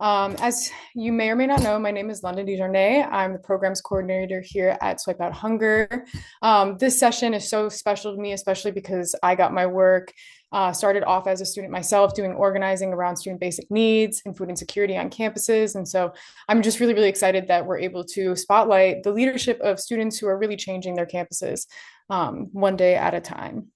As you may or may not know, my name is London DeJarnay. I'm the programs coordinator here at Swipe Out Hunger. This session is so special to me, especially because I got my work started off as a student myself, doing organizing around student basic needs and food insecurity on campuses. And so I'm just really, really excited that we're able to spotlight the leadership of students who are really changing their campuses one day at a time.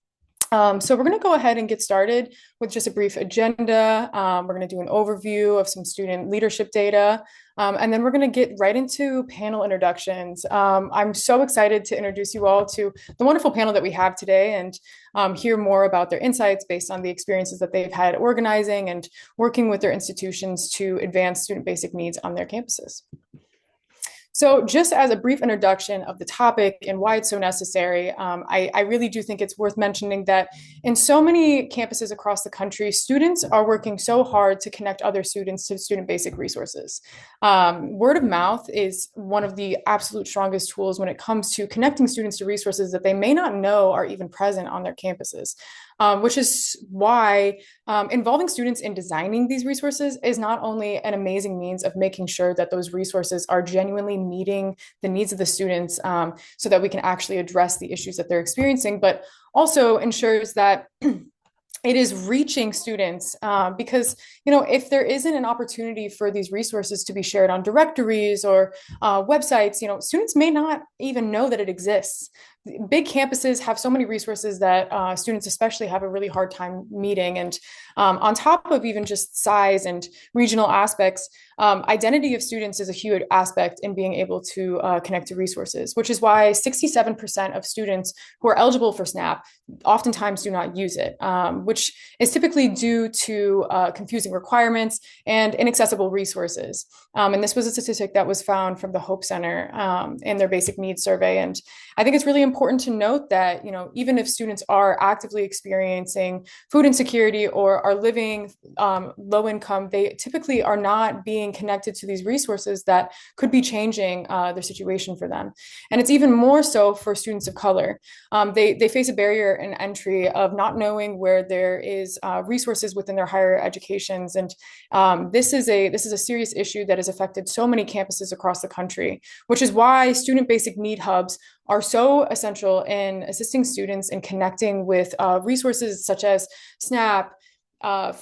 So we're going to go ahead and get started with just a brief agenda. We're going to do an overview of some student leadership data, and then we're going to get right into panel introductions. I'm so excited to introduce you all to the wonderful panel that we have today and hear more about their insights based on the experiences that they've had organizing and working with their institutions to advance student basic needs on their campuses. So just as a brief introduction of the topic and why it's so necessary, I really do think it's worth mentioning that in so many campuses across the country, students are working so hard to connect other students to student basic resources. Word of mouth is one of the absolute strongest tools when it comes to connecting students to resources that they may not know are even present on their campuses. Which is why involving students in designing these resources is not only an amazing means of making sure that those resources are genuinely meeting the needs of the students so that we can actually address the issues that they're experiencing, but also ensures that it is reaching students because if there isn't an opportunity for these resources to be shared on directories or websites, students may not even know that it exists. Big campuses have so many resources that students especially have a really hard time meeting. And on top of even just size and regional aspects, identity of students is a huge aspect in being able to connect to resources, which is why 67% of students who are eligible for SNAP oftentimes do not use it, which is typically due to confusing requirements and inaccessible resources. And this was a statistic that was found from the Hope Center in their basic needs survey. And I think it's really important to note that, even if students are actively experiencing food insecurity or are living low income, they typically are not being connected to these resources that could be changing their situation for them. And it's even more so for students of color. They face a barrier in entry of not knowing where there is resources within their higher educations. And this is a serious issue that has affected so many campuses across the country, which is why student basic need hubs are so essential in assisting students in connecting with resources such as SNAP,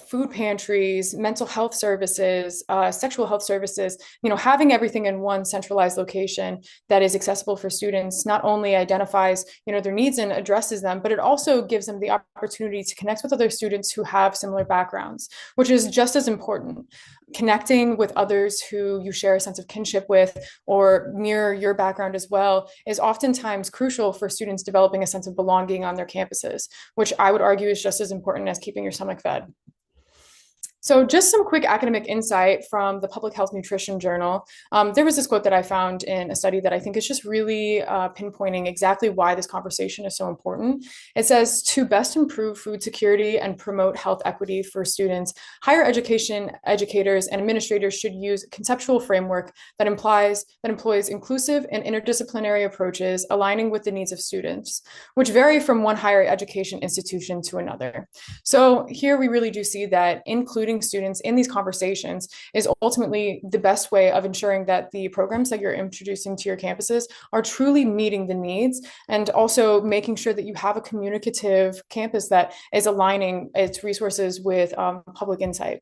food pantries, mental health services, sexual health services, having everything in one centralized location that is accessible for students not only identifies, their needs and addresses them, but it also gives them the opportunity to connect with other students who have similar backgrounds, which is just as important. Connecting with others who you share a sense of kinship with or mirror your background as well is oftentimes crucial for students developing a sense of belonging on their campuses, which I would argue is just as important as keeping your stomach fed. So just some quick academic insight from the Public Health Nutrition Journal. There was this quote that I found in a study that I think is just really pinpointing exactly why this conversation is so important. It says, to best improve food security and promote health equity for students, higher education educators and administrators should use a conceptual framework that employs inclusive and interdisciplinary approaches aligning with the needs of students, which vary from one higher education institution to another. So here we really do see that including students in these conversations is ultimately the best way of ensuring that the programs that you're introducing to your campuses are truly meeting the needs and also making sure that you have a communicative campus that is aligning its resources with public insight.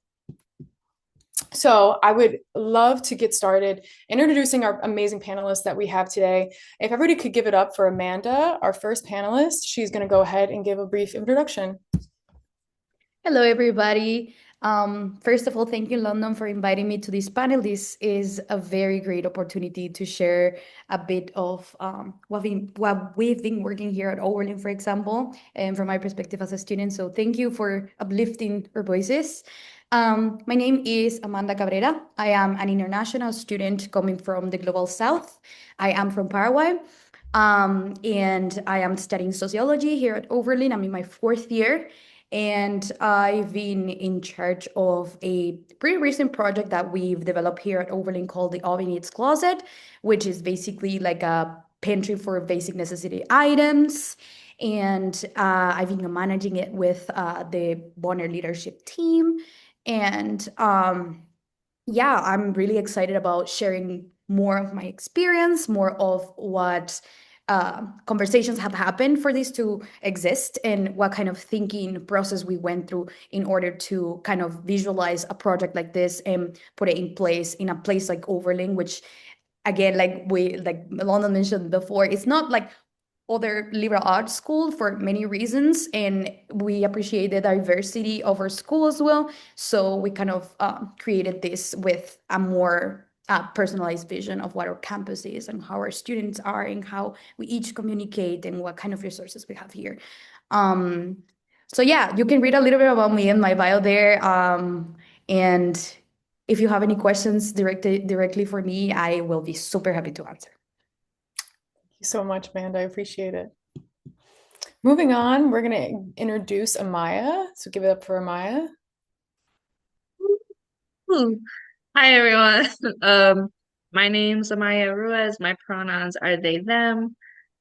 So I would love to get started introducing our amazing panelists that we have today. If everybody could give it up for Amanda, our first panelist, she's going to go ahead and give a brief introduction. Hello, everybody. First of all, thank you, London, for inviting me to this panel. This is a very great opportunity to share a bit of what we've been working here at Oberlin, for example, and from my perspective as a student. So thank you for uplifting our voices. My name is Amanda Cabrera. I am an international student coming from the Global South. I am from Paraguay. And I am studying sociology here at Oberlin. I'm in my fourth year. And I've been in charge of a pretty recent project that we've developed here at Oberlin called the Oven Eats Closet, which is basically like a pantry for basic necessity items. And I've been managing it with the Bonner leadership team. And yeah, I'm really excited about sharing more of my experience, more of what conversations have happened for this to exist, and what kind of thinking process we went through in order to kind of visualize a project like this and put it in place in a place like Overling, which again, like London mentioned before, it's not like other liberal arts school for many reasons, and we appreciate the diversity of our school as well. So we kind of created this with a more personalized vision of what our campus is and how our students are and how we each communicate and what kind of resources we have here. um, so yeah, you can read a little bit about me in my bio there, and if you have any questions directly for me, I will be super happy to answer. Thank you so much, Amanda. I appreciate it. Moving on, we're going to introduce Amaya. So give it up for Amaya. Ooh. Hi everyone. My name's Amaya Ruiz. My pronouns are they, them.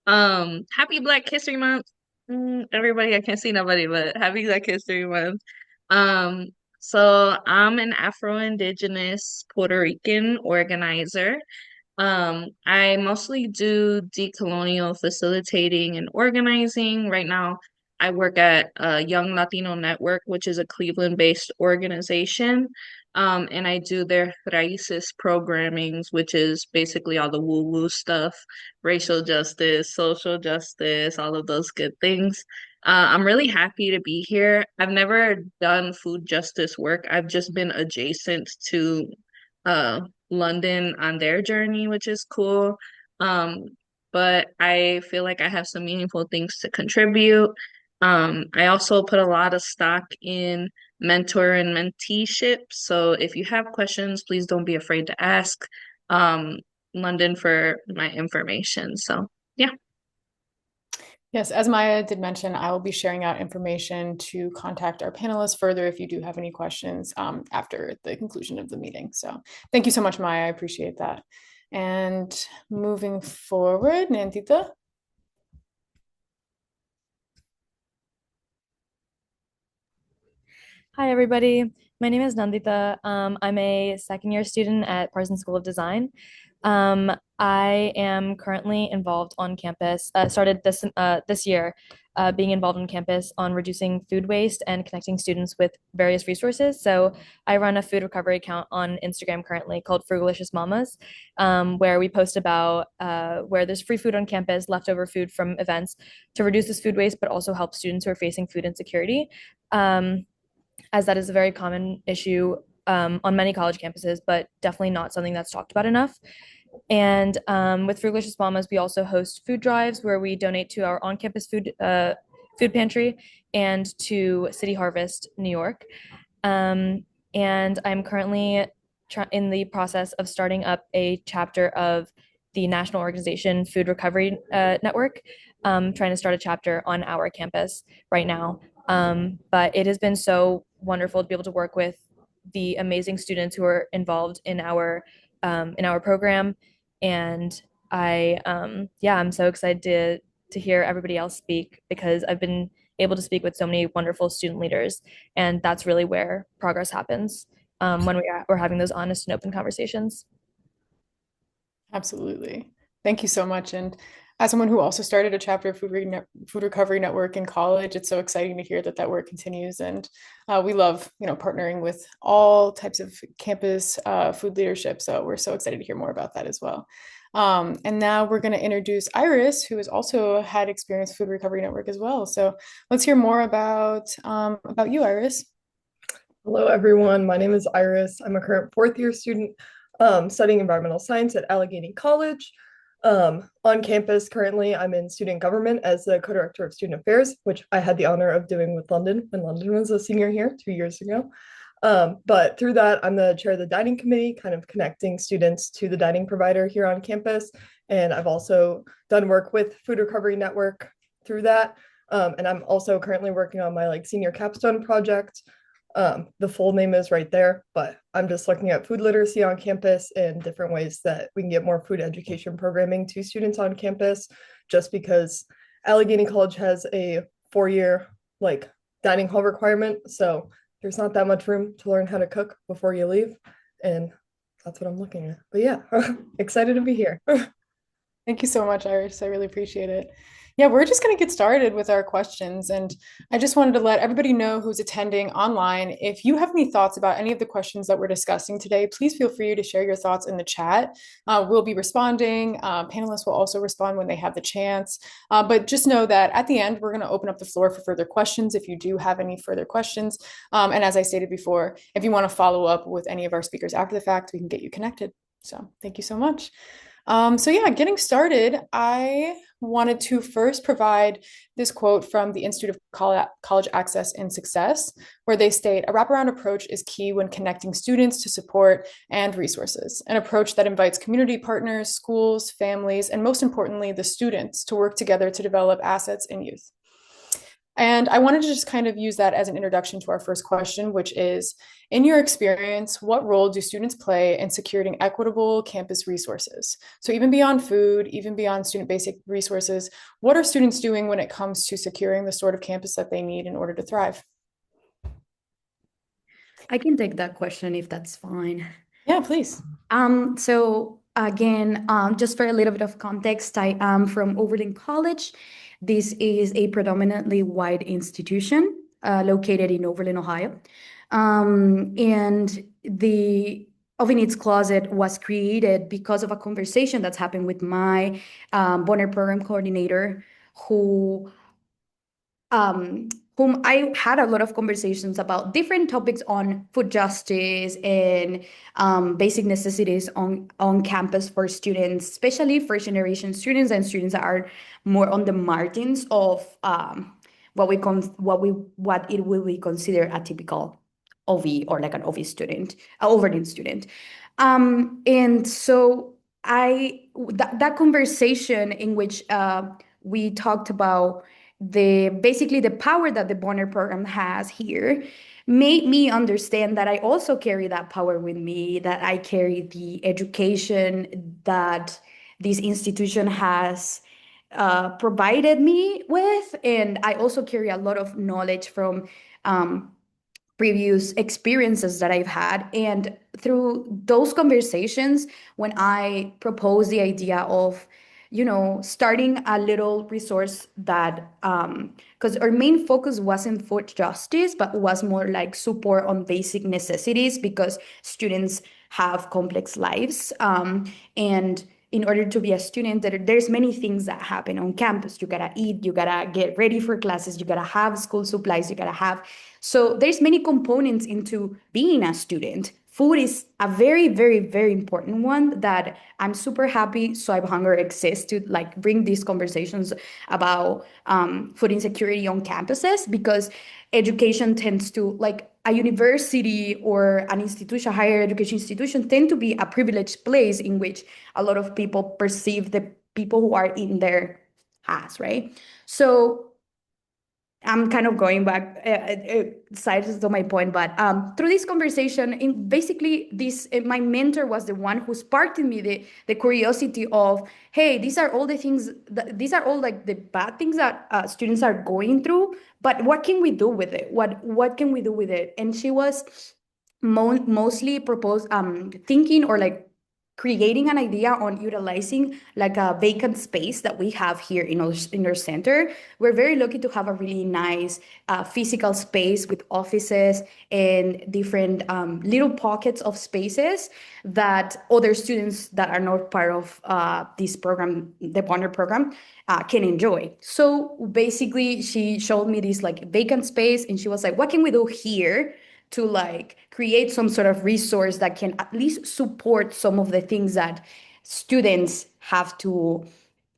Happy Black History Month. Everybody, I can't see nobody, but happy Black History Month. Um, so I'm an Afro-Indigenous Puerto Rican organizer. I mostly do decolonial facilitating and organizing. Right now, I work at Young Latino Network, which is a Cleveland-based organization. And I do their Raíces programmings, which is basically all the woo-woo stuff, racial justice, social justice, all of those good things. I'm really happy to be here. I've never done food justice work. I've just been adjacent to uh London on their journey, which is cool. Um, but I feel like I have some meaningful things to contribute. I also put a lot of stock in mentor and menteeship. So if you have questions, please don't be afraid to ask. Um, London for my information. So yeah. Yes, as Maya did mention, I will be sharing out information to contact our panelists further if you do have any questions after the conclusion of the meeting. So thank you so much, Maya. I appreciate that. And moving forward, Nandita. Hi, everybody. My name is Nandita. I'm a second year student at Parsons School of Design. I am currently involved on campus, started this year, being involved on campus on reducing food waste and connecting students with various resources. So I run a food recovery account on Instagram currently called Frugalicious Mamas, where we post about where there's free food on campus, leftover food from events to reduce this food waste, but also help students who are facing food insecurity. Um, as that is a very common issue on many college campuses, but definitely not something that's talked about enough. And with Frugalicious Mamas, we also host food drives where we donate to our on-campus food pantry and to City Harvest New York. Um, and I'm currently in the process of starting up a chapter of the national organization Food Recovery Network, trying to start a chapter on our campus right now. But it has been so wonderful to be able to work with the amazing students who are involved in our program, and I'm so excited to hear everybody else speak because I've been able to speak with so many wonderful student leaders, and that's really where progress happens when we're having those honest and open conversations. Absolutely. Thank you so much. And as someone who also started a chapter of Food Recovery Network in college, it's so exciting to hear that that work continues. And we love, partnering with all types of campus food leadership. So we're so excited to hear more about that as well. And now we're going to introduce Iris, who has also had experience with Food Recovery Network as well. So let's hear more about you, Iris. Hello, everyone. My name is Iris. I'm a current fourth year student studying environmental science at Allegheny College. On campus, currently, I'm in student government as the co-director of student affairs, which I had the honor of doing with London when London was a senior here 2 years ago. But through that, I'm the chair of the dining committee, kind of connecting students to the dining provider here on campus. And I've also done work with Food Recovery Network through that. And I'm also currently working on my senior capstone project. The full name is right there, but I'm just looking at food literacy on campus and different ways that we can get more food education programming to students on campus, just because Allegheny College has a 4 year dining hall requirement. So there's not that much room to learn how to cook before you leave. and that's what I'm looking at. But yeah, excited to be here. Thank you so much, Iris. I really appreciate it. Yeah, we're just going to get started with our questions. And I just wanted to let everybody know who's attending online. If you have any thoughts about any of the questions that we're discussing today, please feel free to share your thoughts in the chat. We'll be responding. Panelists will also respond when they have the chance. But just know that at the end, we're going to open up the floor for further questions if you do have any further questions. And as I stated before, if you want to follow up with any of our speakers after the fact, we can get you connected. So thank you so much. So yeah, getting started, I wanted to first provide this quote from the Institute of College Access and Success, where they state, a wraparound approach is key when connecting students to support and resources, an approach that invites community partners, schools, families, and most importantly, the students to work together to develop assets in youth. And I wanted to just kind of use that as an introduction to our first question, which is, in your experience, what role do students play in securing equitable campus resources? So even beyond food, even beyond student basic resources, what are students doing when it comes to securing the sort of campus that they need in order to thrive? I can take that question if that's fine. Yeah, please. So again, just for a little bit of context, I am from Oberlin College. This is a predominantly white institution located in Oberlin, Ohio. And the Oven Eats Closet was created because of a conversation that's happened with my Bonner program coordinator, who whom I had a lot of conversations about different topics on food justice and basic necessities on campus for students, especially first generation students and students that are more on the margins of what it will be considered a typical OV or like an OV student, an Overton student. And so that conversation in which we talked about basically the power that the Bonner program has here made me understand that I also carry that power with me, that I carry the education that this institution has provided me with. And I also carry a lot of knowledge from previous experiences that I've had. And through those conversations, when I proposed the idea of starting a little resource that, because our main focus wasn't food justice, but was more like support on basic necessities because students have complex lives. And in order to be a student, there's many things that happen on campus. You gotta eat, you gotta get ready for classes, you gotta have school supplies, you gotta have. So there's many components into being a student. Food is a very, very, very important one that I'm super happy Swipe Hunger exists to like bring these conversations about food insecurity on campuses, because education tends to, like a university or an institution, higher education institution, tend to be a privileged place in which a lot of people perceive the people who are in there as, right? So I'm kind of going back sides to my point, but through this conversation, basically this my mentor was the one who sparked in me the curiosity of, hey, these are all the things, these are all like the bad things that students are going through, but what can we do with it? What can we do with it? And she was mostly proposed thinking or like creating an idea on utilizing like a vacant space that we have here in our center. We're very lucky to have a really nice physical space with offices and different little pockets of spaces that other students that are not part of this program, the Bonner program, can enjoy. So basically she showed me this like vacant space and she was like, what can we do here to like create some sort of resource that can at least support some of the things that students have to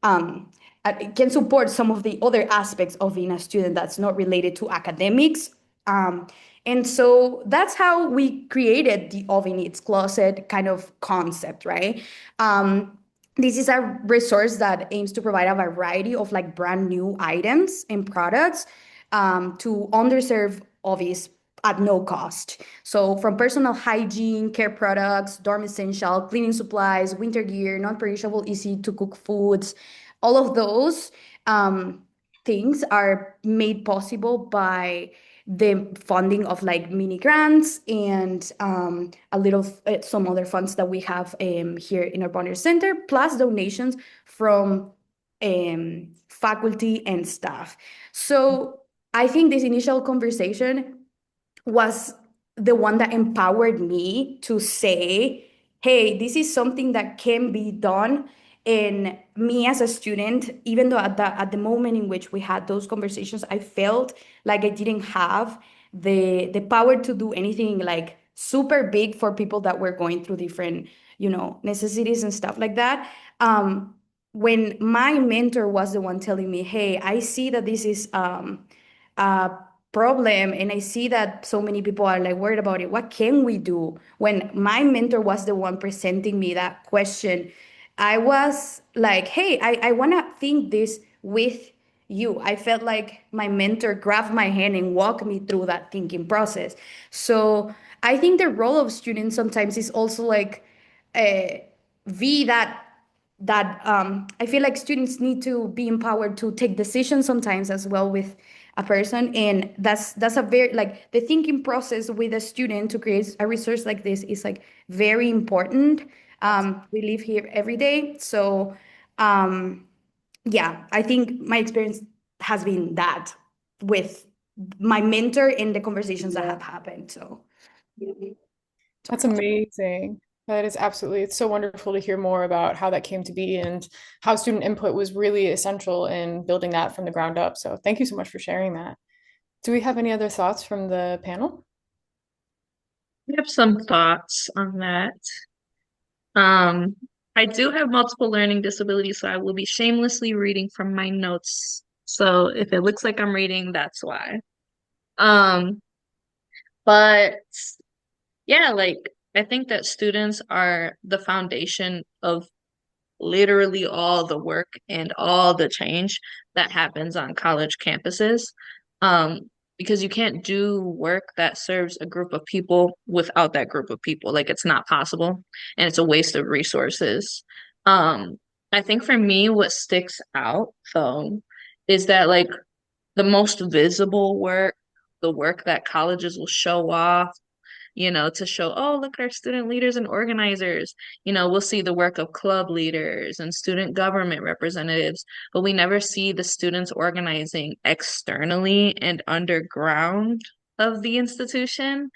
can support some of the other aspects of being a student that's not related to academics. And so that's how we created the Oven Eats Closet kind of concept, right? This is a resource that aims to provide a variety of like brand new items and products to underserved OVs at no cost. So from personal hygiene, care products, dorm essential, cleaning supplies, winter gear, non-perishable, easy to cook foods, all of those things are made possible by the funding of like mini grants and a little some other funds that we have here in our Bonner Center, plus donations from faculty and staff. So I think this initial conversation was the one that empowered me to say, hey, this is something that can be done. And me as a student, even though at the moment in which we had those conversations, I felt like I didn't have the power to do anything like super big for people that were going through different, necessities and stuff like that. When my mentor was the one telling me, hey, I see that this is a problem and I see that so many people are like worried about it, what can we do? When my mentor was the one presenting me that question, I was like, hey, I want to think this with you. I felt like my mentor grabbed my hand and walked me through that thinking process. So I think the role of students sometimes is also like uh, be that I feel like students need to be empowered to take decisions sometimes as well with a person, and that's a very like the thinking process with a student to create a resource like this is like very important. We live here every day, so um, yeah, I think my experience has been that with my mentor and the conversations that have happened. So That's amazing. That is absolutely, it's so wonderful to hear more about how that came to be and how student input was really essential in building that from the ground up. So thank you so much for sharing that. Do we have any other thoughts from the panel? I have some thoughts on that. Um, I do have multiple learning disabilities, so I will be shamelessly reading from my notes. So if it looks like I'm reading, that's why. Um, but yeah, like I think that students are the foundation of literally all the work and all the change that happens on college campuses. Because you can't do work that serves a group of people without that group of people. Like it's not possible and it's a waste of resources. Um, I think for me, what sticks out though is that like the most visible work, the work that colleges will show off, to show, oh, look at our student leaders and organizers. We'll see the work of club leaders and student government representatives, but we never see the students organizing externally and underground of the institution.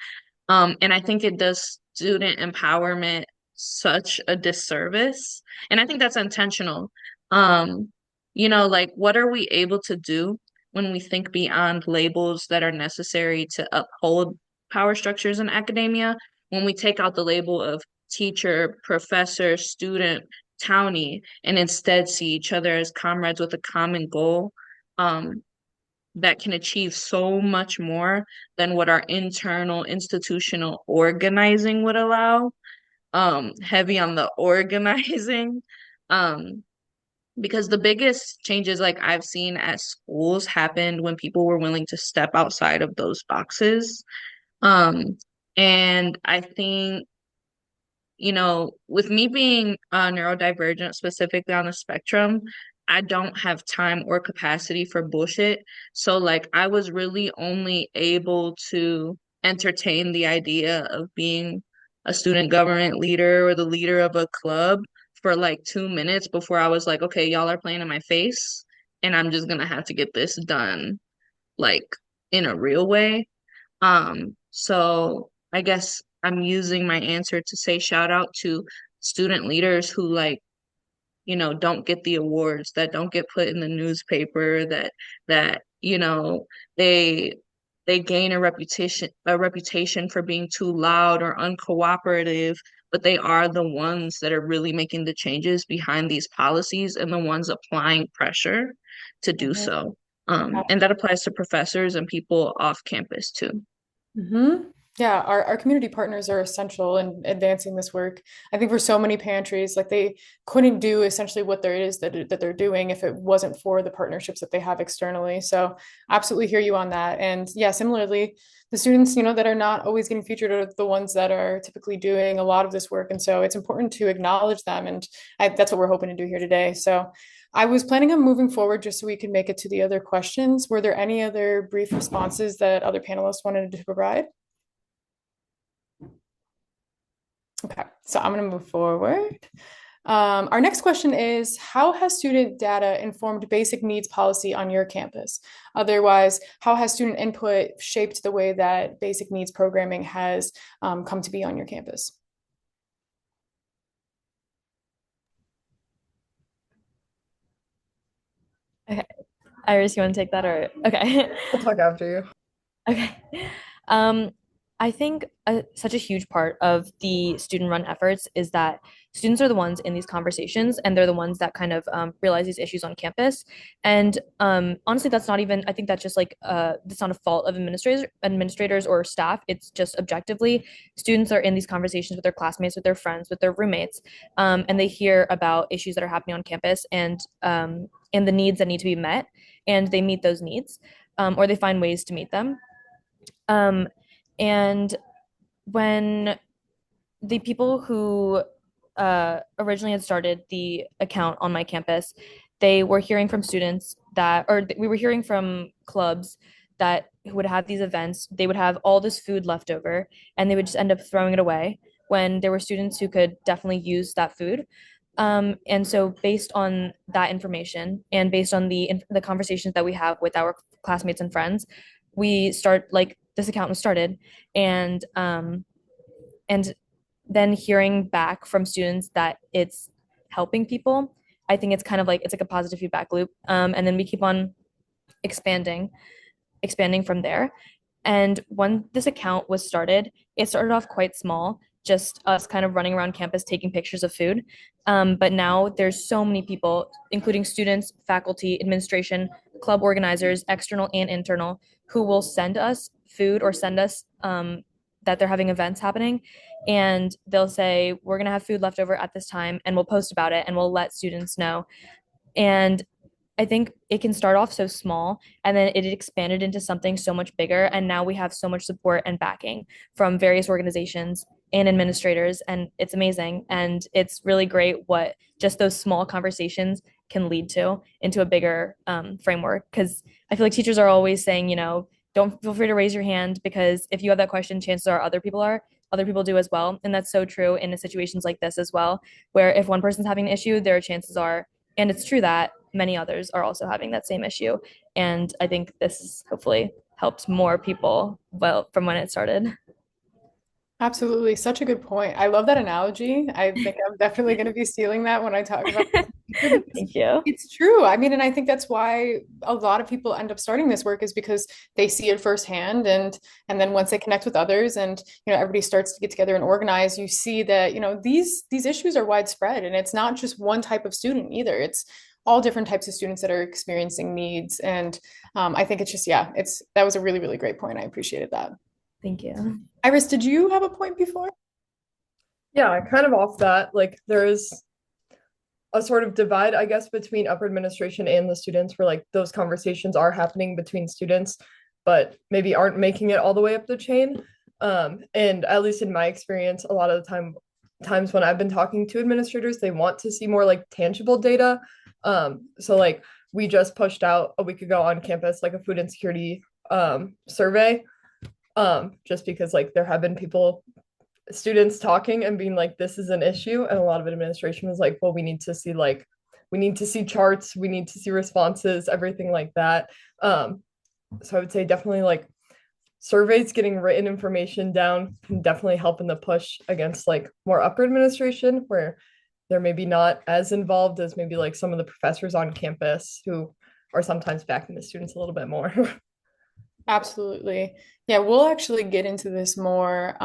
And I think it does student empowerment such a disservice. And I think that's intentional. Like what are we able to do when we think beyond labels that are necessary to uphold power structures in academia? When we take out the label of teacher, professor, student, townie, and instead see each other as comrades with a common goal, that can achieve so much more than what our internal institutional organizing would allow. Heavy on the organizing. Um, because the biggest changes like I've seen at schools happened when people were willing to step outside of those boxes. And I think, with me being neurodivergent, specifically on the spectrum, I don't have time or capacity for bullshit. So, like, I was really only able to entertain the idea of being a student government leader or the leader of a club for like 2 minutes before I was like, okay, y'all are playing in my face, and I'm just gonna have to get this done, like, in a real way. So I guess I'm using my answer to say shout out to student leaders who like, don't get the awards, that don't get put in the newspaper, that, they gain a reputation for being too loud or uncooperative, but they are the ones that are really making the changes behind these policies and the ones applying pressure to do so. And that applies to professors and people off campus too. Mm-hmm. Yeah, our community partners are essential in advancing this work. I think for so many pantries, like they couldn't do essentially what there is that they're doing if it wasn't for the partnerships that they have externally. So absolutely hear you on that. And yeah, similarly, the students, that are not always getting featured are the ones that are typically doing a lot of this work. And so it's important to acknowledge them. And that's what we're hoping to do here today. So I was planning on moving forward just so we could make it to the other questions. Were there any other brief responses that other panelists wanted to provide? Okay, so I'm going to move forward. Our next question is, how has student data informed basic needs policy on your campus? Otherwise, how has student input shaped the way that basic needs programming has come to be on your campus? Okay. Iris, you want to take that or okay. I'll talk after you. Okay. Um, I think such a huge part of the student-run efforts is that students are the ones in these conversations, and they're the ones that kind of realize these issues on campus. And honestly, that's not even. I think that's just like that's not a fault of administrators or staff. It's just objectively, students are in these conversations with their classmates, with their friends, with their roommates, and they hear about issues that are happening on campus and the needs that need to be met, and they meet those needs, or they find ways to meet them. Um, and when the people who originally had started the account on my campus, they were hearing from students that, or we were hearing from clubs that would have these events. They would have all this food left over, and they would just end up throwing it away when there were students who could definitely use that food. And so, based on that information, and based on the conversations that we have with our classmates and friends, we start like this account was started, and then hearing back from students that it's helping people. I think it's kind of like it's like a positive feedback loop, and then we keep on expanding expanding from there. And when this account was started, it started off quite small, just us kind of running around campus taking pictures of food. But now there's so many people, including students, faculty, administration, club organizers, external and internal, who will send us food or send us that they're having events happening. And they'll say, we're going to have food left over at this time, and we'll post about it and we'll let students know. And I think it can start off so small and then it expanded into something so much bigger. And now we have so much support and backing from various organizations and administrators. And it's amazing. And it's really great what just those small conversations can lead to into a bigger framework. Because I feel like teachers are always saying, don't feel free to raise your hand because if you have that question, chances are other people do as well. And that's so true in situations like this as well, where if one person's having an issue, there are chances are, and it's true that many others are also having that same issue. And I think this has hopefully helped more people well from when it started. Absolutely. Such a good point. I love that analogy. I think I'm definitely going to be stealing that when I talk about this because Thank you. it's true. I mean, and I think that's why a lot of people end up starting this work is because they see it firsthand and then once they connect with others and everybody starts to get together and organize, you see that, these issues are widespread and it's not just one type of student either. It's all different types of students that are experiencing needs. And I think it's just, yeah, that was a really, really great point. I appreciated that. Thank you. Iris, did you have a point before? Yeah, kind of off that, like there is a sort of divide, I guess, between upper administration and the students where like those conversations are happening between students, but maybe aren't making it all the way up the chain. And at least in my experience, a lot of the times when I've been talking to administrators, they want to see more like tangible data. So like we just pushed out a week ago on campus like a food insecurity survey, just because like there have been students talking and being like this is an issue, and a lot of administration was like, well, we need to see charts, we need to see responses, everything like that. So I would say definitely like surveys, getting written information down can definitely help in the push against like more upper administration where they're maybe not as involved as maybe like some of the professors on campus who are sometimes backing the students a little bit more. Absolutely. Yeah, we'll actually get into this more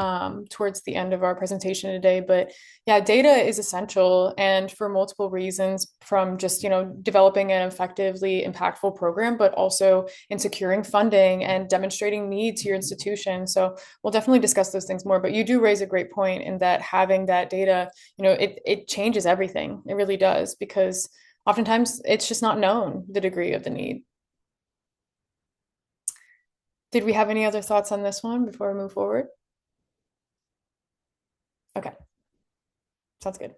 towards the end of our presentation today. But yeah, data is essential and for multiple reasons, from just, developing an effectively impactful program, but also in securing funding and demonstrating need to your institution. So we'll definitely discuss those things more. But you do raise a great point in that having that data, it changes everything. It really does, because oftentimes it's just not known the degree of the need. Did we have any other thoughts on this one before we move forward? Okay, sounds good.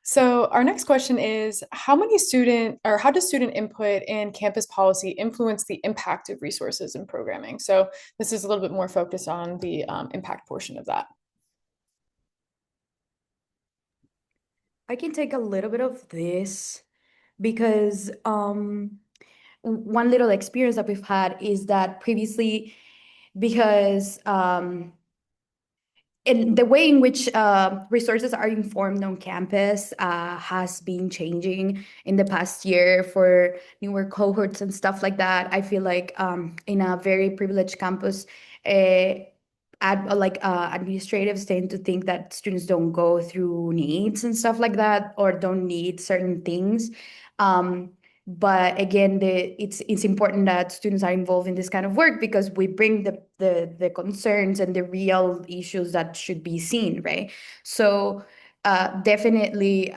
So our next question is, how does student input in campus policy influence the impact of resources and programming? So this is a little bit more focused on the impact portion of that. I can take a little bit of this because one little experience that we've had is that previously, because in the way in which resources are informed on campus has been changing in the past year for newer cohorts and stuff like that. I feel like in a very privileged campus, uh, administratives tend to think that students don't go through needs and stuff like that, or don't need certain things. Um, but again, it's important that students are involved in this kind of work, because we bring the concerns and the real issues that should be seen, right? So definitely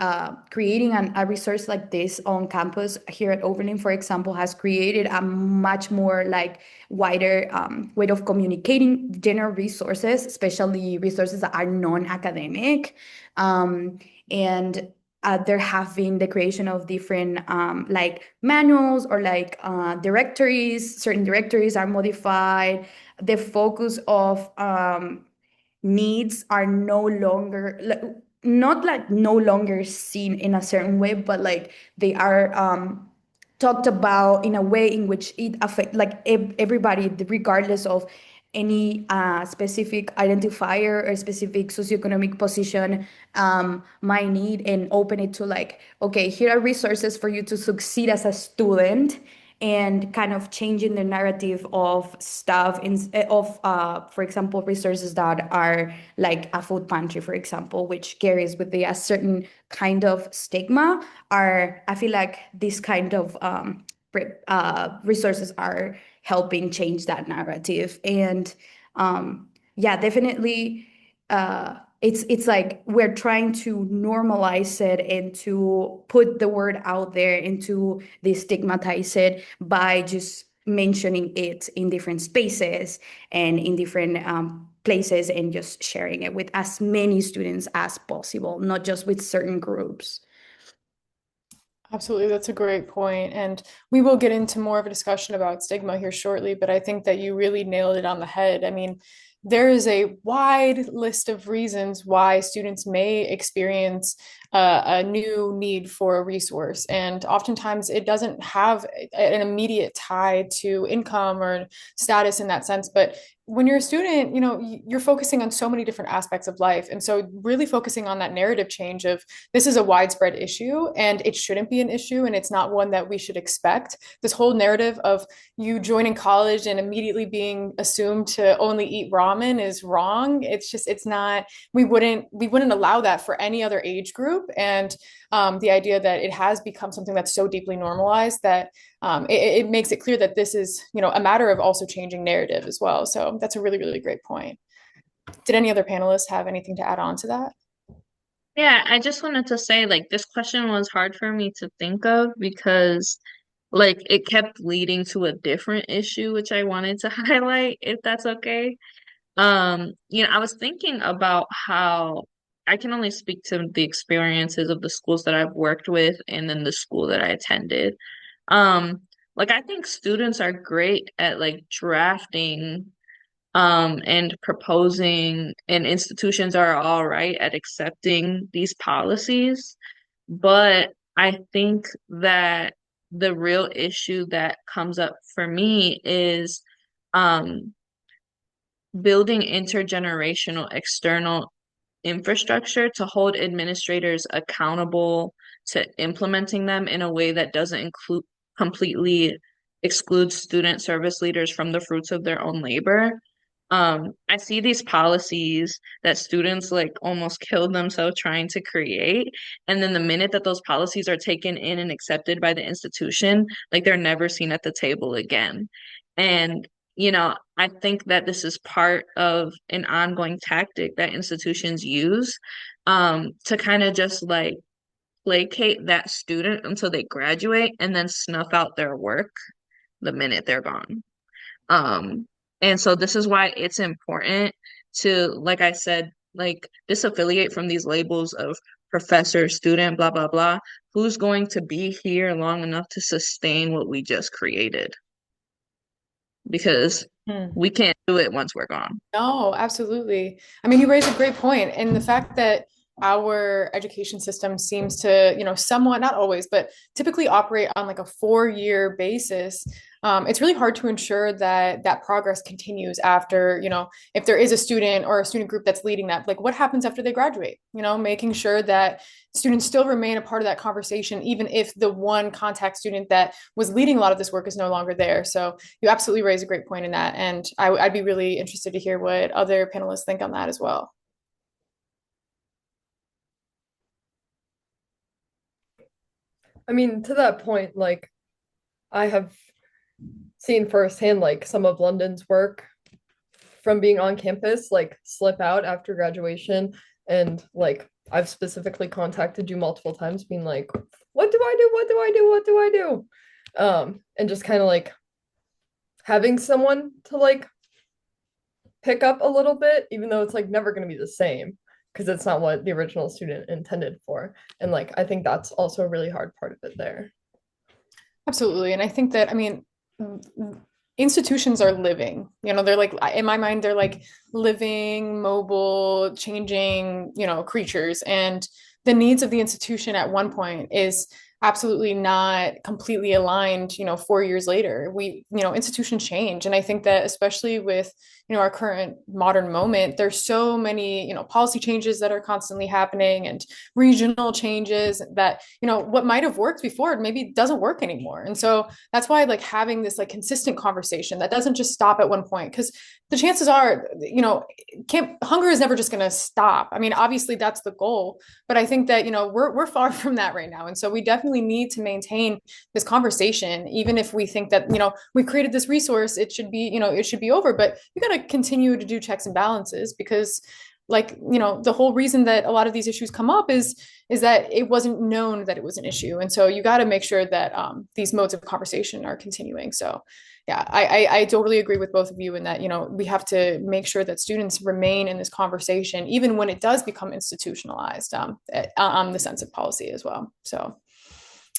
creating a resource like this on campus here at Oberlin, for example, has created a much more like wider way of communicating general resources, especially resources that are non-academic. And there have been the creation of different like manuals, or like directories. Certain directories are modified. The focus of needs are no longer not like no longer seen in a certain way, but like they are talked about in a way in which it affect like everybody, regardless of any specific identifier or specific socioeconomic position, might need, and open it to like, okay, here are resources for you to succeed as a student, and kind of changing the narrative of stuff for example, resources that are like a food pantry, for example, which carries with a certain kind of stigma. Are I feel like this kind of resources are helping change that narrative. And yeah, definitely it's like we're trying to normalize it and to put the word out there and to destigmatize it by just mentioning it in different spaces and in different places, and just sharing it with as many students as possible, not just with certain groups. Absolutely, that's a great point. And we will get into more of a discussion about stigma here shortly, but I think that you really nailed it on the head. I mean, there is a wide list of reasons why students may experience a new need for a resource. And oftentimes it doesn't have an immediate tie to income or status in that sense. But when you're a student, you're focusing on so many different aspects of life. And so really focusing on that narrative change of this is a widespread issue and it shouldn't be an issue and it's not one that we should expect. This whole narrative of you joining college and immediately being assumed to only eat ramen is wrong. It's not, we wouldn't allow that for any other age group. And the idea that it has become something that's so deeply normalized that it makes it clear that this is, a matter of also changing narrative as well. So that's a really, really great point. Did any other panelists have anything to add on to that? Yeah, I just wanted to say, like, this question was hard for me to think of because, like, it kept leading to a different issue, which I wanted to highlight, if that's okay. I was thinking about how I can only speak to the experiences of the schools that I've worked with and then the school that I attended. Um, like, I think students are great at like drafting and proposing, and institutions are all right at accepting these policies. But I think that the real issue that comes up for me is um, building intergenerational external infrastructure to hold administrators accountable to implementing them in a way that doesn't include completely excludes student service leaders from the fruits of their own labor. I see these policies that students like almost killed themselves trying to create. And then the minute that those policies are taken in and accepted by the institution, like they're never seen at the table again. And, I think that this is part of an ongoing tactic that institutions use to kind of just like placate that student until they graduate and then snuff out their work the minute they're gone. Um, and so this is why it's important to, like I said, like disaffiliate from these labels of professor, student, blah, blah, blah. Who's going to be here long enough to sustain what we just created? Because we can't do it once we're gone. No, absolutely. I mean, you raise a great point, and the fact that our education system seems to, somewhat, not always, but typically operate on like a 4-year basis. It's really hard to ensure that that progress continues after, if there is a student or a student group that's leading that, like what happens after they graduate, making sure that students still remain a part of that conversation, even if the one contact student that was leading a lot of this work is no longer there. So you absolutely raise a great point in that. And I'd be really interested to hear what other panelists think on that as well. I mean, to that point, like I have seen firsthand like some of London's work from being on campus like slip out after graduation, and like I've specifically contacted you multiple times being like, what do I do, what do I do, what do I do, and just kind of like having someone to like pick up a little bit, even though it's like never going to be the same because it's not what the original student intended for. And like I think that's also a really hard part of it there. Absolutely. And I think that, I mean, institutions are living, they're like, in my mind, they're like living, mobile, changing, creatures. And the needs of the institution at one point is absolutely not completely aligned, 4 years later. Institutions change. And I think that especially with, our current modern moment, there's so many, policy changes that are constantly happening and regional changes that, what might have worked before maybe doesn't work anymore. And so that's why like having this like consistent conversation that doesn't just stop at one point, because the chances are, hunger is never just going to stop. I mean, obviously that's the goal, but I think that, we're far from that right now. And so we definitely need to maintain this conversation, even if we think that, we created this resource, it should be, it should be over, but you got to continue to do checks and balances, because like, the whole reason that a lot of these issues come up is that it wasn't known that it was an issue. And so you got to make sure that these modes of conversation are continuing. So yeah, I totally agree with both of you in that, we have to make sure that students remain in this conversation, even when it does become institutionalized on the sense of policy as well. So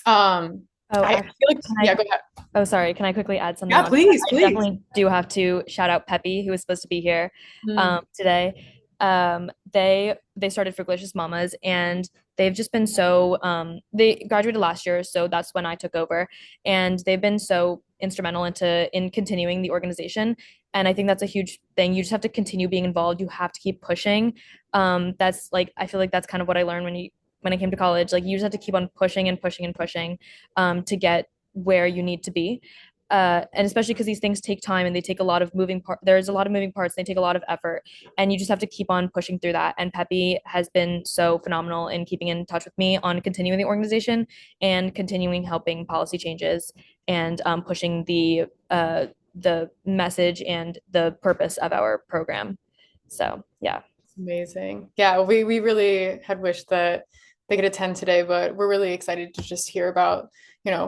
I feel like, yeah, go ahead. Oh, sorry. Can I quickly add something? Yeah, please, I definitely do have to shout out Peppy, who was supposed to be here today. They started Friglicious Mamas, and they've just been so they graduated last year, so that's when I took over, and they've been so instrumental in continuing the organization. And I think that's a huge thing. You just have to continue being involved. You have to keep pushing. That's like, I feel like that's kind of what I learned when I came to college. Like, you just have to keep on pushing and pushing and pushing to get where you need to be. And especially because these things take time and they take a lot of moving parts. There's a lot of moving parts. They take a lot of effort, and you just have to keep on pushing through that. And Peppy has been so phenomenal in keeping in touch with me on continuing the organization and continuing helping policy changes and pushing the message and the purpose of our program. So yeah. Amazing. Yeah, we really had wished that they could attend today, but we're really excited to just hear about,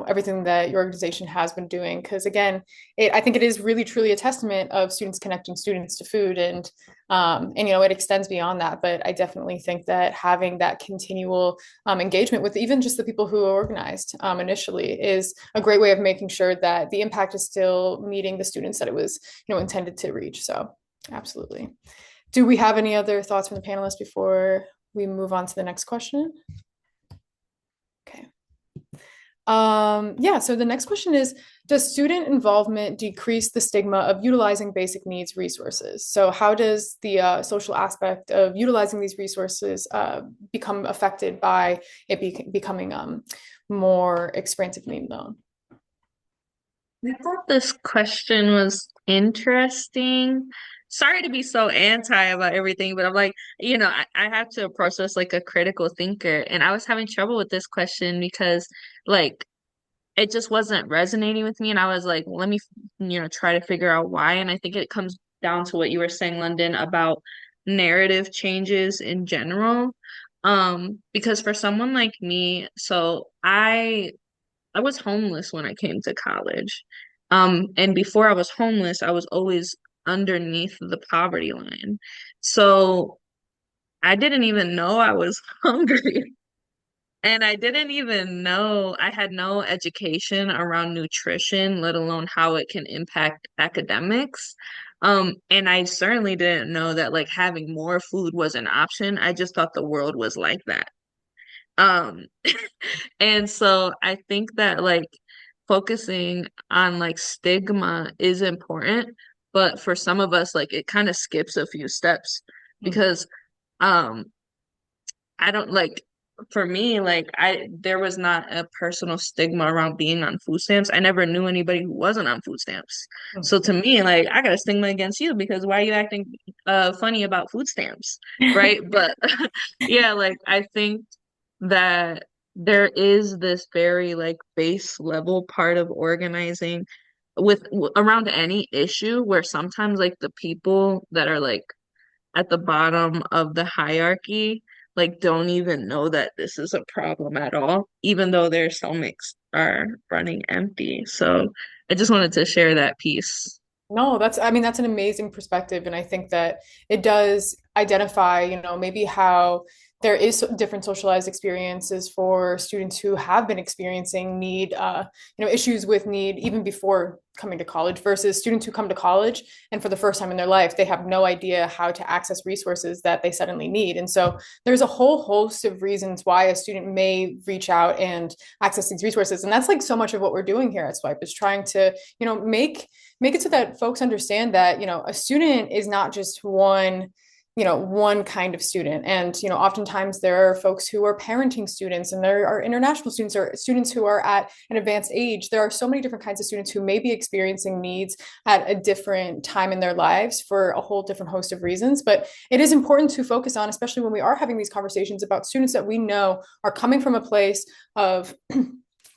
everything that your organization has been doing. Because again, I think it is really truly a testament of students connecting students to food, and it extends beyond that. But I definitely think that having that continual engagement with even just the people who are organized initially is a great way of making sure that the impact is still meeting the students that it was, intended to reach. So absolutely. Do we have any other thoughts from the panelists before we move on to the next question? Okay. Yeah, so the next question is, does student involvement decrease the stigma of utilizing basic needs resources? So how does the social aspect of utilizing these resources become affected by it becoming more expansively known? I thought this question was interesting. Sorry to be so anti about everything, but I'm like, I have to approach this like a critical thinker. And I was having trouble with this question because, like, it just wasn't resonating with me. And I was like, well, let me, try to figure out why. And I think it comes down to what you were saying, London, about narrative changes in general. Because for someone like me, so I was homeless when I came to college. And before I was homeless, I was always underneath the poverty line. So I didn't even know I was hungry. And I didn't even know I had no education around nutrition, let alone how it can impact academics. And I certainly didn't know that like having more food was an option. I just thought the world was like that. Um, and so I think that like focusing on like stigma is important, but for some of us, like it kind of skips a few steps because um I don't like for me, like I there was not a personal stigma around being on food stamps. I never knew anybody who wasn't on food stamps. So to me, like I got a stigma against you because why are you acting funny about food stamps? Right? But yeah, like I think that there is this very like base level part of organizing around any issue where sometimes like the people that are like at the bottom of the hierarchy like don't even know that this is a problem at all, even though their stomachs are running empty. So I just wanted to share that piece. No, I mean, that's an amazing perspective. And I think that it does identify, maybe how there is different socialized experiences for students who have been experiencing need, issues with need even before coming to college versus students who come to college and for the first time in their life, they have no idea how to access resources that they suddenly need. And so there's a whole host of reasons why a student may reach out and access these resources. And that's like so much of what we're doing here at Swipe is trying to, make it so that folks understand that a student is not just one kind of student. And oftentimes there are folks who are parenting students, and there are international students or students who are at an advanced age. There are so many different kinds of students who may be experiencing needs at a different time in their lives for a whole different host of reasons. But it is important to focus on, especially when we are having these conversations about students that we know are coming from a place of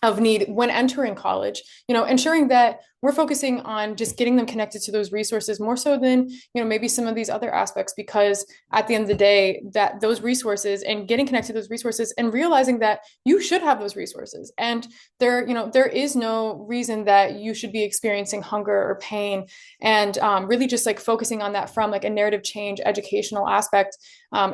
of need when entering college, ensuring that we're focusing on just getting them connected to those resources more so than, maybe some of these other aspects, because at the end of the day, that those resources and getting connected to those resources and realizing that you should have those resources. And there is no reason that you should be experiencing hunger or pain. And really just like focusing on that from like a narrative change educational aspect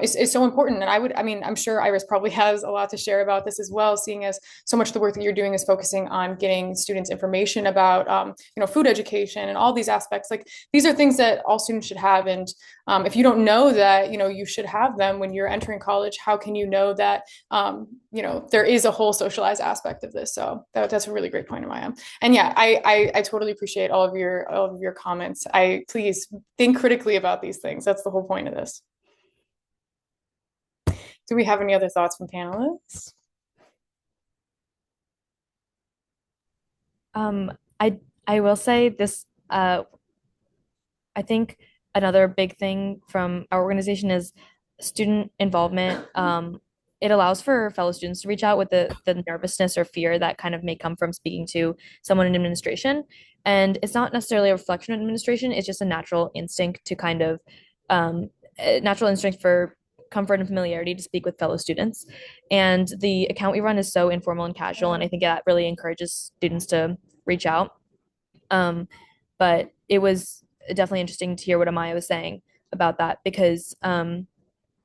is so important. And I'm sure Iris probably has a lot to share about this as well, seeing as so much of the work that you're doing is focusing on getting students information about, food education and all these aspects. Like these are things that all students should have. And if you don't know that, you should have them when you're entering college, how can you know that, there is a whole socialized aspect of this? So that's a really great point of mine. And yeah, I totally appreciate all of your comments. Please think critically about these things. That's the whole point of this. Do we have any other thoughts from panelists? I will say this, I think another big thing from our organization is student involvement. It allows for fellow students to reach out with the nervousness or fear that kind of may come from speaking to someone in administration. And it's not necessarily a reflection of administration, it's just a natural instinct to kind of a natural instinct for comfort and familiarity to speak with fellow students. And the account we run is so informal and casual, and I think that really encourages students to reach out. But it was definitely interesting to hear what Amaya was saying about that because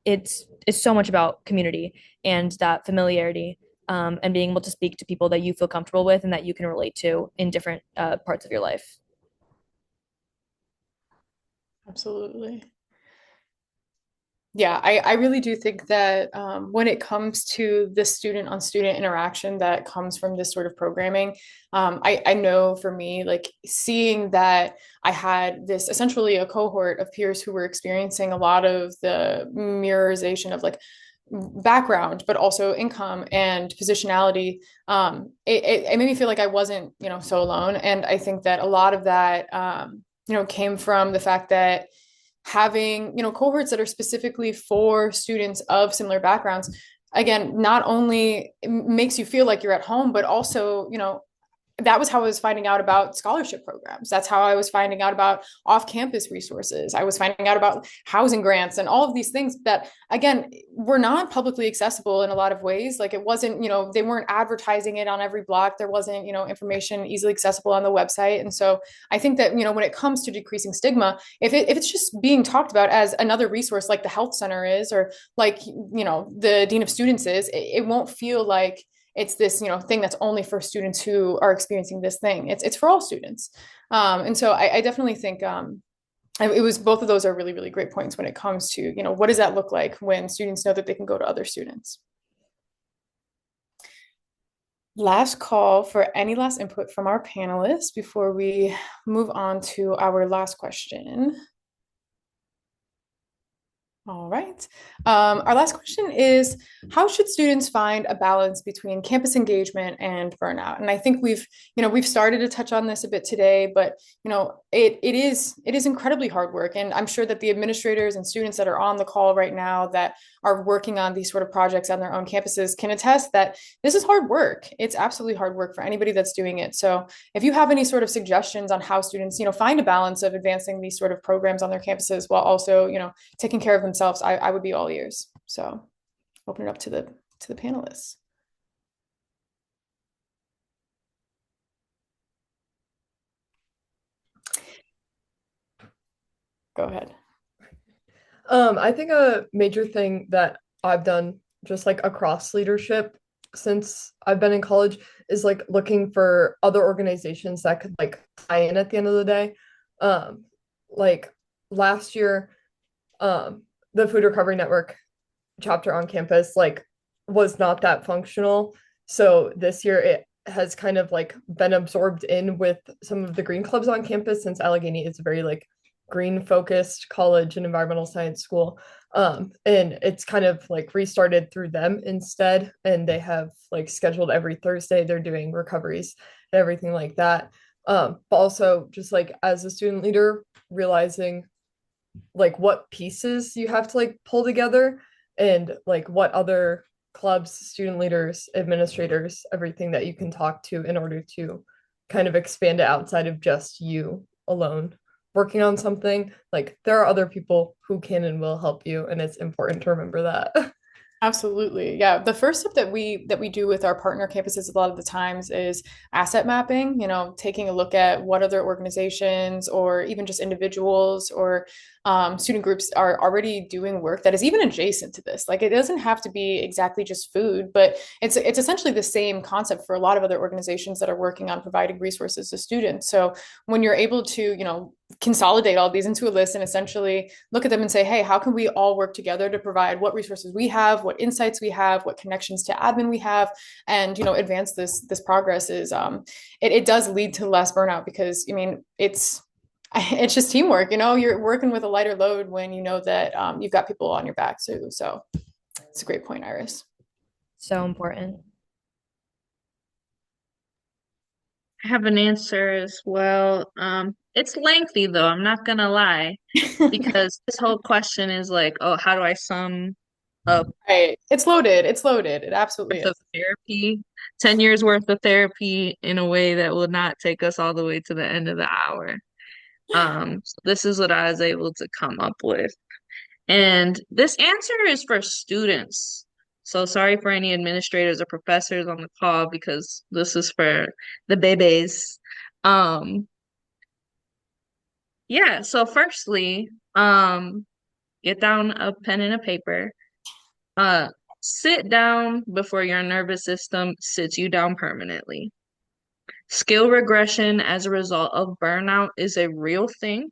it's so much about community and that familiarity and being able to speak to people that you feel comfortable with and that you can relate to in different parts of your life. Absolutely. Yeah, I really do think that when it comes to the student on student interaction that comes from this sort of programming, I know for me, like seeing that I had this essentially a cohort of peers who were experiencing a lot of the mirrorization of like background, but also income and positionality, it made me feel like I wasn't, so alone. And I think that a lot of that, came from the fact that having, cohorts that are specifically for students of similar backgrounds, again, not only makes you feel like you're at home, but also, that was how I was finding out about scholarship programs. That's how I was finding out about off-campus resources. I was finding out about housing grants and all of these things that, again, were not publicly accessible in a lot of ways. Like it wasn't, they weren't advertising it on every block. There wasn't, information easily accessible on the website. And so I think that, when it comes to decreasing stigma, if it's just being talked about as another resource like the health center is, or like, the dean of students is, it won't feel like it's this thing that's only for students who are experiencing this thing. It's for all students. And so I definitely think it was, both of those are really, really great points when it comes to what does that look like when students know that they can go to other students. Last call for any last input from our panelists before we move on to our last question. All right. Our last question is, how should students find a balance between campus engagement and burnout? And I think we've started to touch on this a bit today, but it is incredibly hard work. And I'm sure that the administrators and students that are on the call right now that are working on these sort of projects on their own campuses can attest that this is hard work. It's absolutely hard work for anybody that's doing it. So if you have any sort of suggestions on how students, find a balance of advancing these sort of programs on their campuses while also, taking care of themselves, I would be all ears. So open it up to the panelists. Go ahead. I think a major thing that I've done just like across leadership since I've been in college is like looking for other organizations that could like tie in at the end of the day. Like last year, the Food Recovery Network chapter on campus like was not that functional. So this year it has kind of like been absorbed in with some of the green clubs on campus, since Allegheny is a very like green focused college and environmental science school. And it's kind of like restarted through them instead. And they have like scheduled every Thursday, they're doing recoveries and everything like that. But also just like as a student leader, realizing like what pieces you have to like pull together, and like what other clubs, student leaders, administrators, everything that you can talk to in order to kind of expand it outside of just you alone working on something. Like there are other people who can and will help you, and it's important to remember that. Absolutely. Yeah. The first step that we do with our partner campuses a lot of the times is asset mapping, taking a look at what other organizations or even just individuals or student groups are already doing work that is even adjacent to this. Like it doesn't have to be exactly just food, but it's essentially the same concept for a lot of other organizations that are working on providing resources to students. So when you're able to, consolidate all these into a list and essentially look at them and say, hey, how can we all work together to provide what resources we have, what insights we have, what connections to admin we have, and advance this progress is it does lead to less burnout, because it's just teamwork. You're working with a lighter load when you know that you've got people on your back too. So it's a great point, Iris. So important. I have an answer as well. It's lengthy though, I'm not gonna lie, because this whole question is like, oh, how do I sum up Right. It's loaded. It absolutely worth of is. therapy, 10 years worth of therapy in a way that will not take us all the way to the end of the hour. So this is what I was able to come up with. And this answer is for students. So sorry for any administrators or professors on the call, because this is for the babies. Yeah, so firstly, get down a pen and a paper. Uh, Sit down before your nervous system sits you down permanently. Skill regression as a result of burnout is a real thing,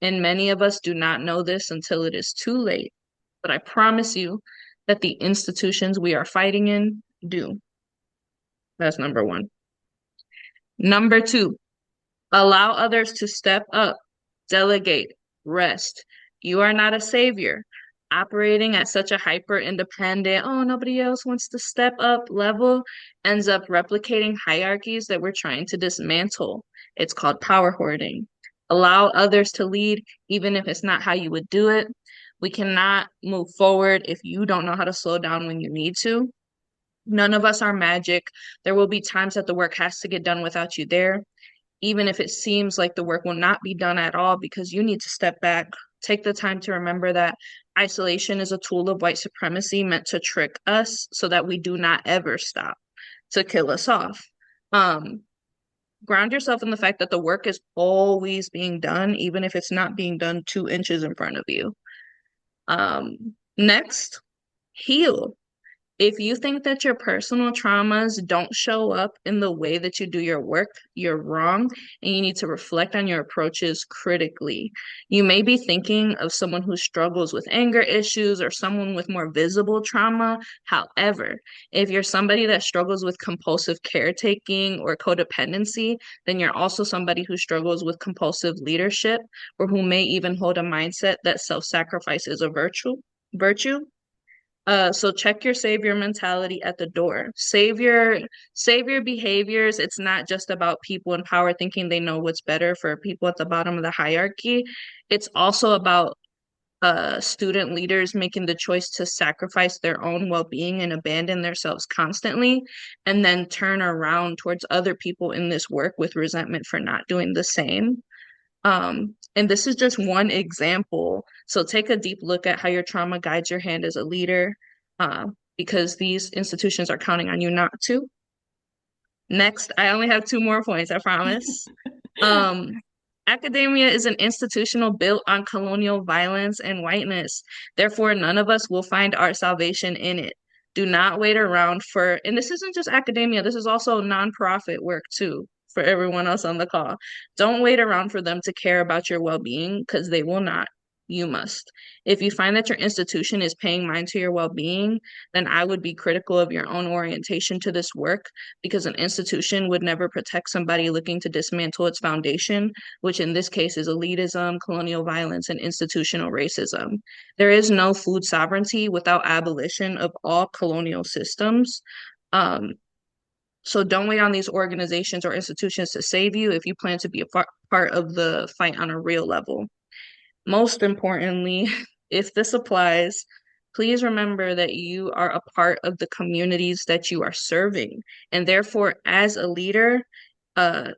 and many of us do not know this until it is too late. But I promise you that the institutions we are fighting in do. That's number one. Number two, allow others to step up, delegate, rest. You are not a savior. Operating at such a hyper independent, oh, nobody else wants to step up level ends up replicating hierarchies that we're trying to dismantle. It's called power hoarding. Allow others to lead, even if it's not how you would do it. We cannot move forward if you don't know how to slow down when you need to. None of us are magic. There will be times that the work has to get done without you there, even if it seems like the work will not be done at all because you need to step back. Take the time to remember that isolation is a tool of white supremacy meant to trick us so that we do not ever stop, to kill us off. Ground yourself in the fact that the work is always being done, even if it's not being done 2 inches in front of you. Next, heal. If you think that your personal traumas don't show up in the way that you do your work, you're wrong, and you need to reflect on your approaches critically. You may be thinking of someone who struggles with anger issues or someone with more visible trauma. However, if you're somebody that struggles with compulsive caretaking or codependency, then you're also somebody who struggles with compulsive leadership or who may even hold a mindset that self-sacrifice is a virtue. So check your savior mentality at the door. Savior behaviors. It's not just about people in power thinking they know what's better for people at the bottom of the hierarchy. It's also about student leaders making the choice to sacrifice their own well-being and abandon themselves constantly, and then turn around towards other people in this work with resentment for not doing the same. And this is just one example. So take a deep look at how your trauma guides your hand as a leader, because these institutions are counting on you not to. Next, I only have 2 more points, I promise. Academia is an institutional built on colonial violence and whiteness. Therefore, none of us will find our salvation in it. Do not wait around for, and this isn't just academia, this is also nonprofit work too, for everyone else on the call. Don't wait around for them to care about your well-being because they will not. You must. If you find that your institution is paying mind to your well-being, then I would be critical of your own orientation to this work, because an institution would never protect somebody looking to dismantle its foundation, which in this case is elitism, colonial violence, and institutional racism. There is no food sovereignty without abolition of all colonial systems. So don't wait on these organizations or institutions to save you if you plan to be a part of the fight on a real level. Most importantly, if this applies, please remember that you are a part of the communities that you are serving. And therefore, as a leader, the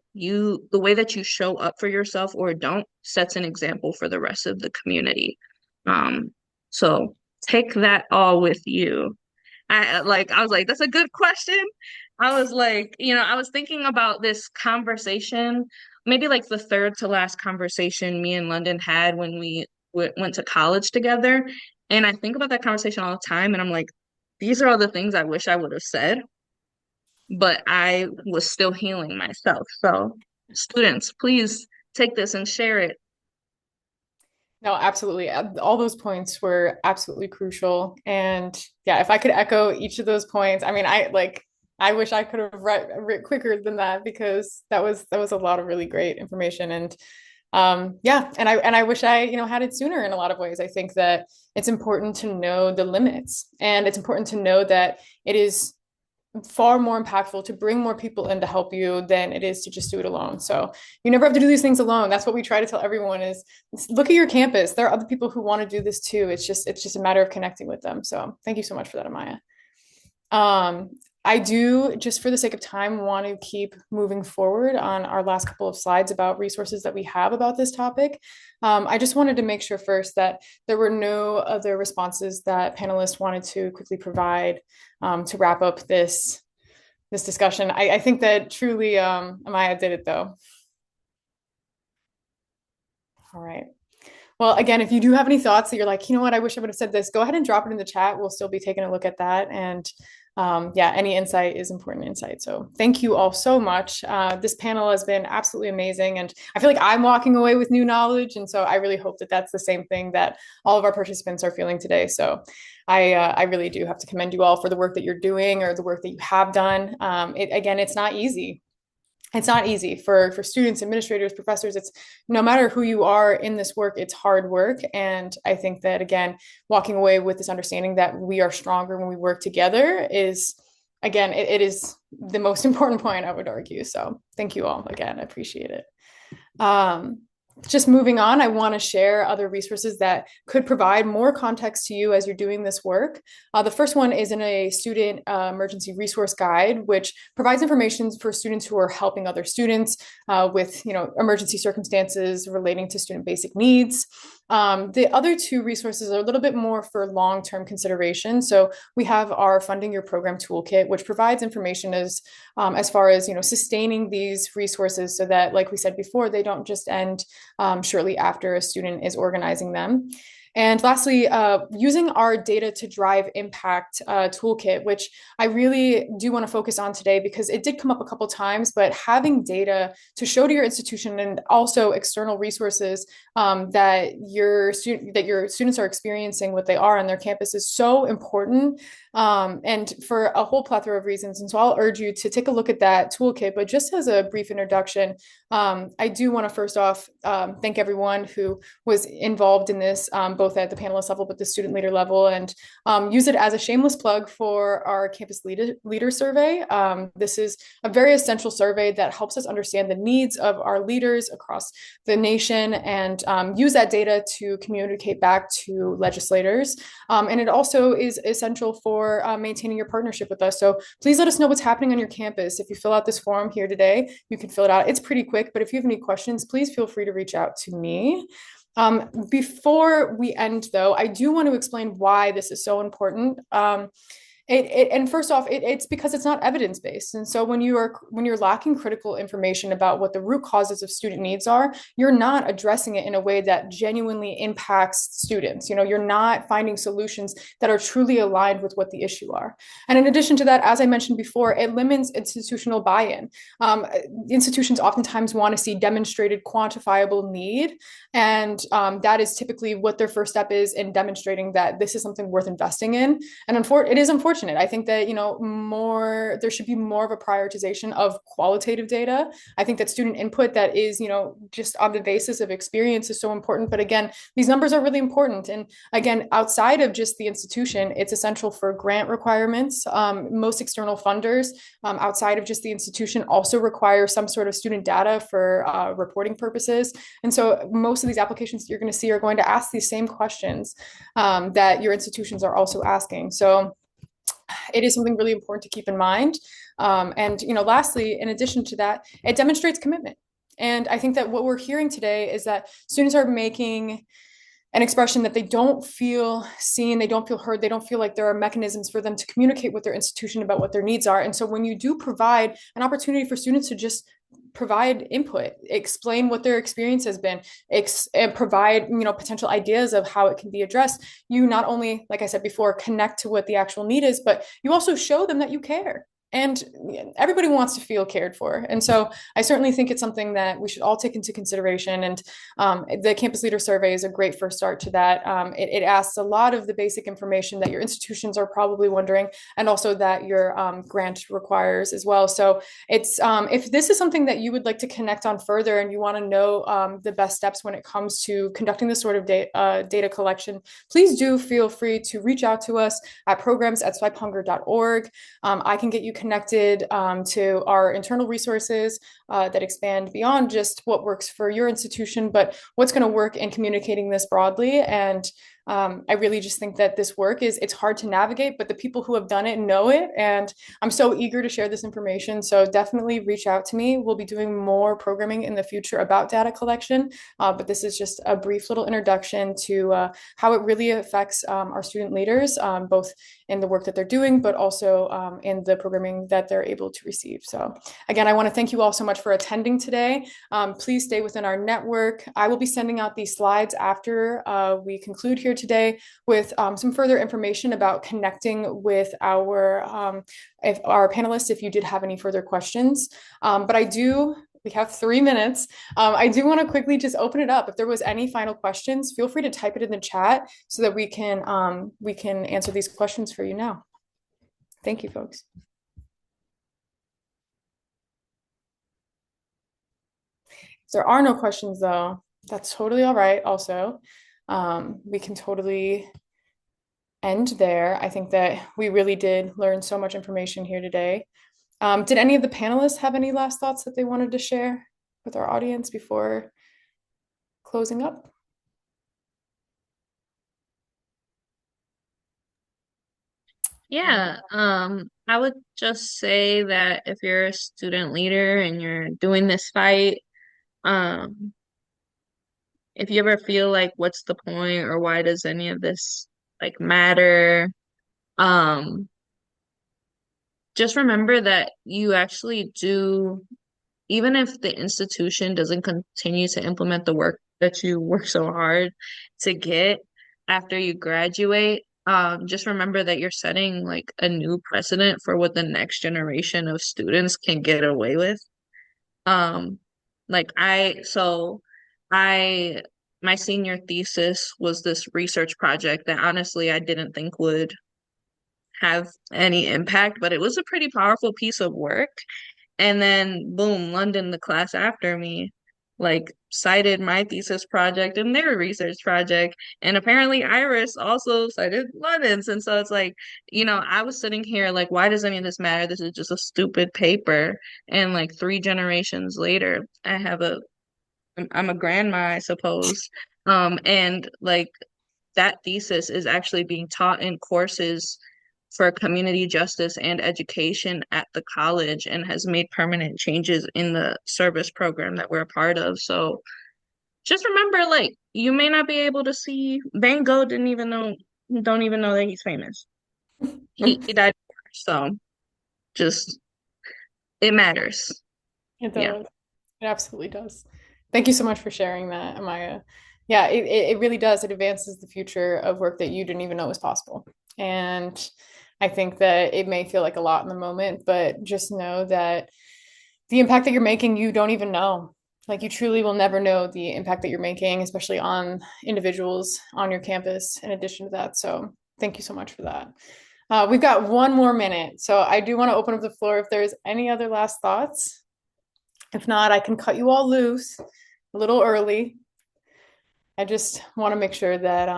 way that you show up for yourself or don't sets an example for the rest of the community. So take that all with you. I was like, that's a good question. I was like, I was thinking about this conversation, maybe like the third to last conversation me and London had when we went to college together. And I think about that conversation all the time. And I'm like, these are all the things I wish I would have said, but I was still healing myself. So students, please take this and share it. No, absolutely. All those points were absolutely crucial. And yeah, if I could echo each of those points, I mean, I wish I could have written quicker than that, because that was a lot of really great information. And yeah, and I wish I, had it sooner in a lot of ways. I think that it's important to know the limits, and it's important to know that it is far more impactful to bring more people in to help you than it is to just do it alone. So you never have to do these things alone. That's what we try to tell everyone is look at your campus. There are other people who want to do this too. It's just a matter of connecting with them. So thank you so much for that, Amaya. I do, just for the sake of time, want to keep moving forward on our last couple of slides about resources that we have about this topic. I just wanted to make sure first that there were no other responses that panelists wanted to quickly provide to wrap up this discussion. I think that truly Amaya did it though. All right. Well, again, if you do have any thoughts that you're like, you know what, I wish I would have said this, go ahead and drop it in the chat. We'll still be taking a look at that. And yeah, any insight is important insight. So thank you all so much. This panel has been absolutely amazing. And I feel like I'm walking away with new knowledge. And so I really hope that that's the same thing that all of our participants are feeling today. So I really do have to commend you all for the work that you're doing or the work that you have done. Again, it's not easy. it's not easy for students, administrators, professors. It's no matter who you are in this work, it's hard work. And I think that, again, walking away with this understanding that we are stronger when we work together is, again, it is the most important point, I would argue. So thank you all again. I appreciate it. Just moving on, I want to share other resources that could provide more context to you as you're doing this work. The first one is in a student emergency resource guide, which provides information for students who are helping other students with emergency circumstances relating to student basic needs. The other two resources are a little bit more for long-term consideration. So we have our Funding Your Program Toolkit, which provides information as far as sustaining these resources so that, like we said before, they don't just end shortly after a student is organizing them. And lastly, using our data to drive impact toolkit, which I really do want to focus on today because it did come up a couple times, but having data to show to your institution and also external resources that your students are experiencing what they are on their campus is so important. And for a whole plethora of reasons. And so I'll urge you to take a look at that toolkit. But just as a brief introduction, I do want to first off thank everyone who was involved in this, both at the panelist level, but the student leader level, and use it as a shameless plug for our campus leader survey. This is a very essential survey that helps us understand the needs of our leaders across the nation and use that data to communicate back to legislators. And it also is essential for maintaining your partnership with us. So please let us know what's happening on your campus. If you fill out this form here today, you can fill it out. It's pretty quick, but if you have any questions, please feel free to reach out to me. Before we end, though, I do want to explain why this is so important. And first off, it's because it's not evidence-based. And so when you're lacking critical information about what the root causes of student needs are, you're not addressing it in a way that genuinely impacts students. You're not finding solutions that are truly aligned with what the issue are. And in addition to that, as I mentioned before, it limits institutional buy-in. Institutions oftentimes want to see demonstrated quantifiable need. And that is typically what their first step is in demonstrating that this is something worth investing in. And it is unfortunate. I think that there should be more of a prioritization of qualitative data. I think that student input that is just on the basis of experience is so important. But again, these numbers are really important. And again, outside of just the institution, it's essential for grant requirements. Most external funders outside of just the institution also require some sort of student data for reporting purposes. And so most of these applications that you're going to see are going to ask these same questions that your institutions are also asking. So it is something really important to keep in mind. And lastly, in addition to that, it demonstrates commitment. And I think that what we're hearing today is that students are making an expression that they don't feel seen, they don't feel heard, they don't feel like there are mechanisms for them to communicate with their institution about what their needs are. And so when you do provide an opportunity for students to just provide input, explain what their experience has been, and provide potential ideas of how it can be addressed, you not only, like I said before, connect to what the actual need is, but you also show them that you care. And everybody wants to feel cared for. And so I certainly think it's something that we should all take into consideration. And the Campus Leader Survey is a great first start to that. It asks a lot of the basic information that your institutions are probably wondering, and also that your grant requires as well. So it's if this is something that you would like to connect on further and you want to know the best steps when it comes to conducting this sort of data collection, please do feel free to reach out to us at programs@swipehunger.org. I can get you connected to our internal resources that expand beyond just what works for your institution, but what's going to work in communicating this broadly. And I really just think that this work it's hard to navigate, but the people who have done it know it. And I'm so eager to share this information. So definitely reach out to me. We'll be doing more programming in the future about data collection. But this is just a brief little introduction to how it really affects our student leaders, both in the work that they're doing, but also in the programming that they're able to receive. So again, I want to thank you all so much for attending today. Please stay within our network. I will be sending out these slides after we conclude here today with some further information about connecting with our panelists if you did have any further questions. But we have 3 minutes. I do want to quickly just open it up. If there was any final questions, feel free to type it in the chat so that we can answer these questions for you now. Thank you, folks. If there are no questions, though, that's totally all right. Also, we can totally end there. I think that we really did learn so much information here today. Did any of the panelists have any last thoughts that they wanted to share with our audience before closing up? Yeah, I would just say that if you're a student leader and you're doing this fight, um, if you ever feel like what's the point or why does any of this like matter, um, just remember that you actually do, even if the institution doesn't continue to implement the work that you work so hard to get after you graduate, just remember that you're setting like a new precedent for what the next generation of students can get away with. Um, like I, my senior thesis was this research project that honestly I didn't think would have any impact, but it was a pretty powerful piece of work. And then boom, London, the class after me, like cited my thesis project and their research project. And apparently Iris also cited London's. And so it's like, I was sitting here like, why does any of this matter? This is just a stupid paper. And like 3 generations later, I'm a grandma, I suppose. And like that thesis is actually being taught in courses for community justice and education at the college and has made permanent changes in the service program that we're a part of. So just remember, like, you may not be able to see Van Gogh don't even know that he's famous. He died. So just it matters. It Yeah. does. It absolutely does. Thank you so much for sharing that, Amaya. Yeah, it really does. It advances the future of work that you didn't even know was possible. And I think that it may feel like a lot in the moment, but just know that the impact that you're making, you don't even know. Like you truly will never know the impact that you're making, especially on individuals on your campus, in addition to that. So thank you so much for that. We've got 1 more minute. So I do want to open up the floor if there's any other last thoughts. If not, I can cut you all loose a little early. I just want to make sure that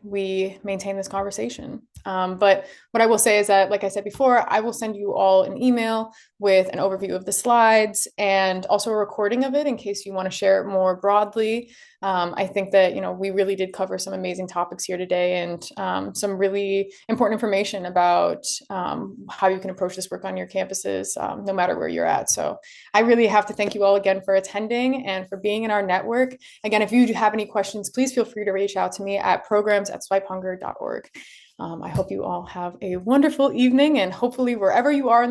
we maintain this conversation. But what I will say is that, like I said before, I will send you all an email with an overview of the slides and also a recording of it in case you want to share it more broadly. I think that, we really did cover some amazing topics here today and some really important information about how you can approach this work on your campuses, no matter where you're at. So I really have to thank you all again for attending and for being in our network. Again, if you do have any questions, please feel free to reach out to me at programs@swipehunger.org. I hope you all have a wonderful evening and hopefully wherever you are in the